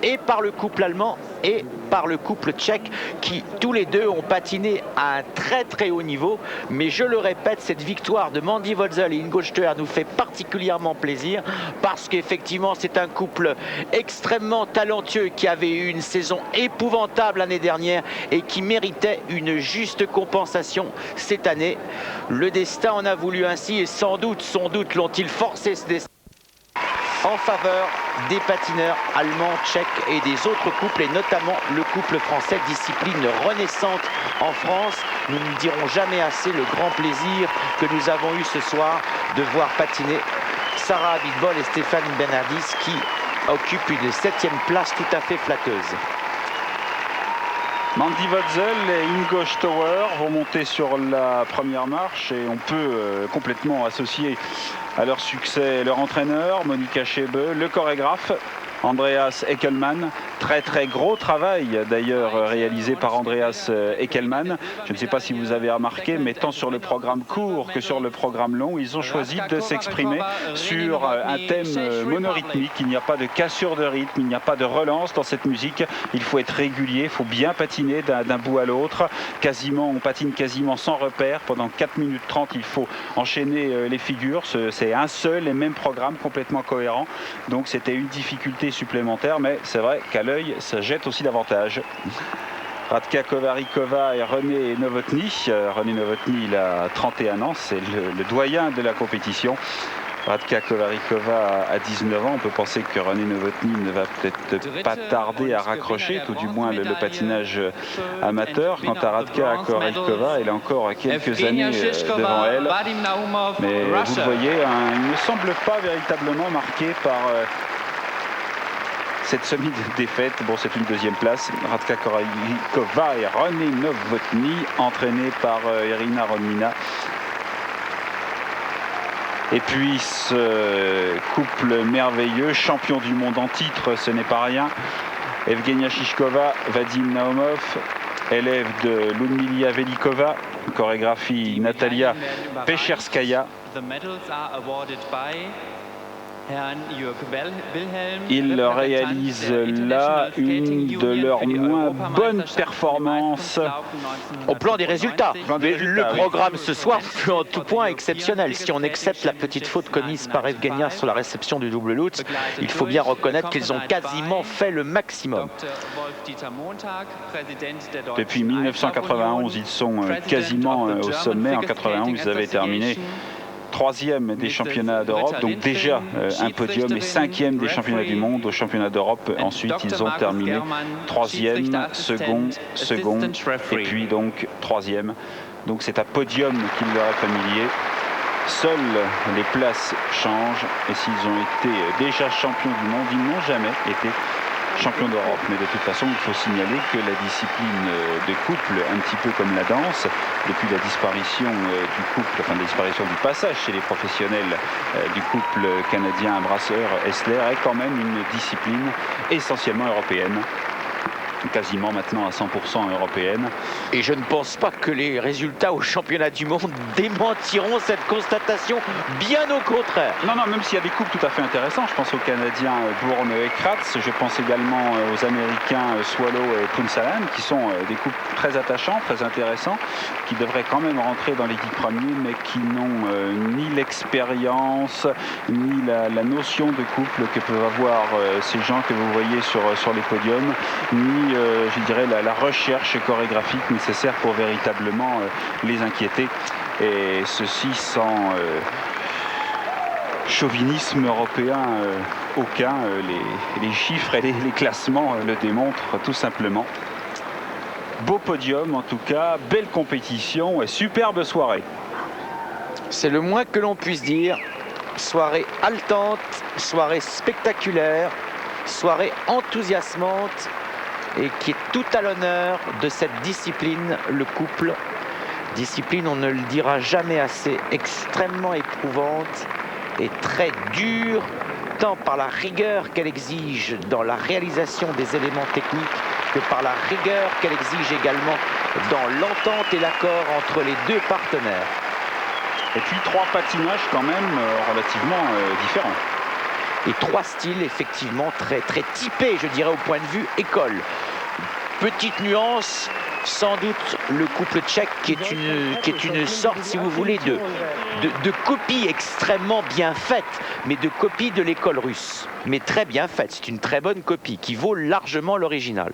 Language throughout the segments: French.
et par le couple allemand et par le couple tchèque qui tous les deux ont patiné à un très haut niveau. Mais je le répète, cette victoire de Mandy Wötzel et Ingo Stöhr nous fait particulièrement plaisir parce qu'effectivement c'est un couple extrêmement talentueux qui avait eu une saison épouvantable l'année dernière et qui méritait une juste compensation cette année. Le destin en a voulu ainsi et sans doute l'ont-ils forcé ce destin en faveur des patineurs allemands, tchèques et des autres couples, et notamment le couple français, discipline renaissante en France. Nous ne dirons jamais assez le grand plaisir que nous avons eu ce soir de voir patiner Sarah Abitbol et Stéphane Bernardis qui occupent une 7e place tout à fait flatteuse. Mandy Wötzel et Ingo Stöhr vont monter sur la première marche et on peut complètement associer à leur succès leur entraîneur, Monika Schebe, le chorégraphe, Andreas Eckelmann. Très gros travail d'ailleurs réalisé par Andreas Eckelmann. Je ne sais pas si vous avez remarqué, mais tant sur le programme court que sur le programme long, ils ont choisi de s'exprimer sur un thème monorythmique. Il n'y a pas de cassure de rythme, il n'y a pas de relance dans cette musique. Il faut être régulier, il faut bien patiner d'un bout à l'autre. On patine quasiment sans repère. Pendant 4 minutes 30, il faut enchaîner les figures. C'est un seul et même programme complètement cohérent. Donc c'était une difficulté supplémentaire, mais c'est vrai qu'à l'œil, ça jette aussi davantage. Radka Kovarikova et René Novotny. René Novotny, il a 31 ans, c'est le doyen de la compétition. Radka Kovarikova a 19 ans. On peut penser que René Novotny ne va peut-être pas tarder à raccrocher, tout du moins le patinage amateur. Quant à Radka Kovarikova, elle a encore quelques années devant elle. Mais vous le voyez, il ne semble pas véritablement marqué par cette semi-défaite. Bon, c'est une 2e place. Radka Kovarikova et René Novotny, entraînés par Irina Rodnina. Et puis ce couple merveilleux, champion du monde en titre, ce n'est pas rien. Evgenia Shishkova, Vadim Naumov, élève de Ludmila Velikova, chorégraphie Natalia Pecherskaya. Ils réalisent là une de leurs moins bonnes performances au plan des résultats. Mais le programme ce soir fut en tout point exceptionnel. Si on accepte la petite faute commise par Evgenia sur la réception du double Lutz, il faut bien reconnaître qu'ils ont quasiment fait le maximum. Depuis 1991, ils sont quasiment au sommet. En 91, ils avaient terminé 3e des championnats d'Europe, donc déjà un podium, et 5e des championnats du monde aux championnats d'Europe. Ensuite, ils ont terminé 3e, second, et puis donc 3e. Donc c'est un podium qui leur est familier. Seules les places changent, et s'ils ont été déjà champions du monde, ils n'ont jamais été champion d'Europe. Mais de toute façon, il faut signaler que la discipline de couple, un petit peu comme la danse, depuis la disparition du couple, enfin la disparition du passage chez les professionnels du couple canadien Brasseur-Hessler, est quand même une discipline essentiellement européenne. Quasiment maintenant à 100% européenne. Et je ne pense pas que les résultats au championnat du monde démentiront cette constatation, bien au contraire. Non, même s'il y a des couples tout à fait intéressants, je pense aux Canadiens Bourne et Kratz, je pense également aux Américains Swallow et Punsalan, qui sont des couples très attachants, très intéressants, qui devraient quand même rentrer dans les 10 premiers, mais qui n'ont ni l'expérience, ni la notion de couple que peuvent avoir ces gens que vous voyez sur les podiums, ni je dirais la recherche chorégraphique nécessaire pour véritablement les inquiéter, et ceci sans chauvinisme européen aucun. Les chiffres et les classements le démontrent tout simplement. Beau podium en tout cas, belle compétition et superbe soirée. C'est le moins que l'on puisse dire. Soirée haletante, soirée spectaculaire, soirée enthousiasmante, et qui est tout à l'honneur de cette discipline, le couple. Discipline, on ne le dira jamais assez, extrêmement éprouvante et très dure, tant par la rigueur qu'elle exige dans la réalisation des éléments techniques que par la rigueur qu'elle exige également dans l'entente et l'accord entre les deux partenaires. Et puis 3 patinages quand même relativement différents. et 3 styles effectivement très typés, je dirais, au point de vue école. Petite nuance, sans doute le couple tchèque qui est une sorte, si vous voulez, de copie extrêmement bien faite, mais de copie de l'école russe. Mais très bien faite, c'est une très bonne copie qui vaut largement l'original.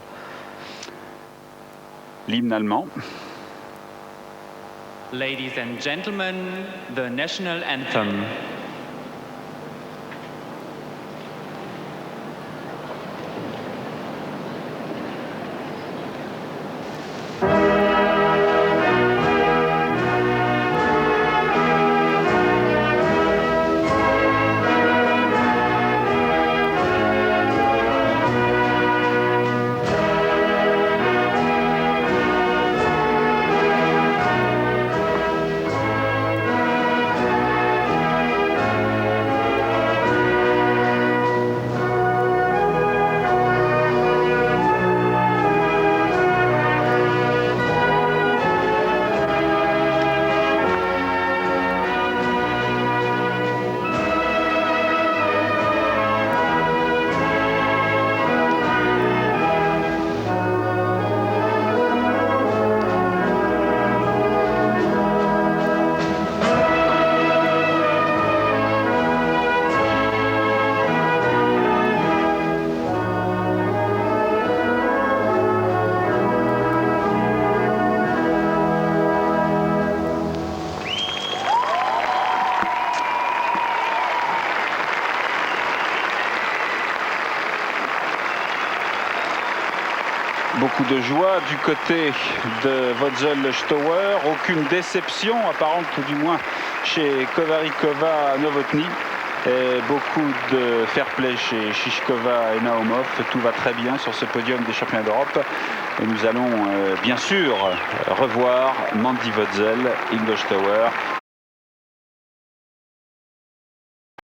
L'hymne allemand. Ladies and gentlemen, the national anthem. Beaucoup de joie du côté de Wödzel-Stauer, aucune déception apparente, tout du moins chez Kovarikova Novotny, et beaucoup de fair play chez Shishkova et Naumov. Tout va très bien sur ce podium des championnats d'Europe et nous allons bien sûr revoir Mandy Wödzel, Ingo Stauer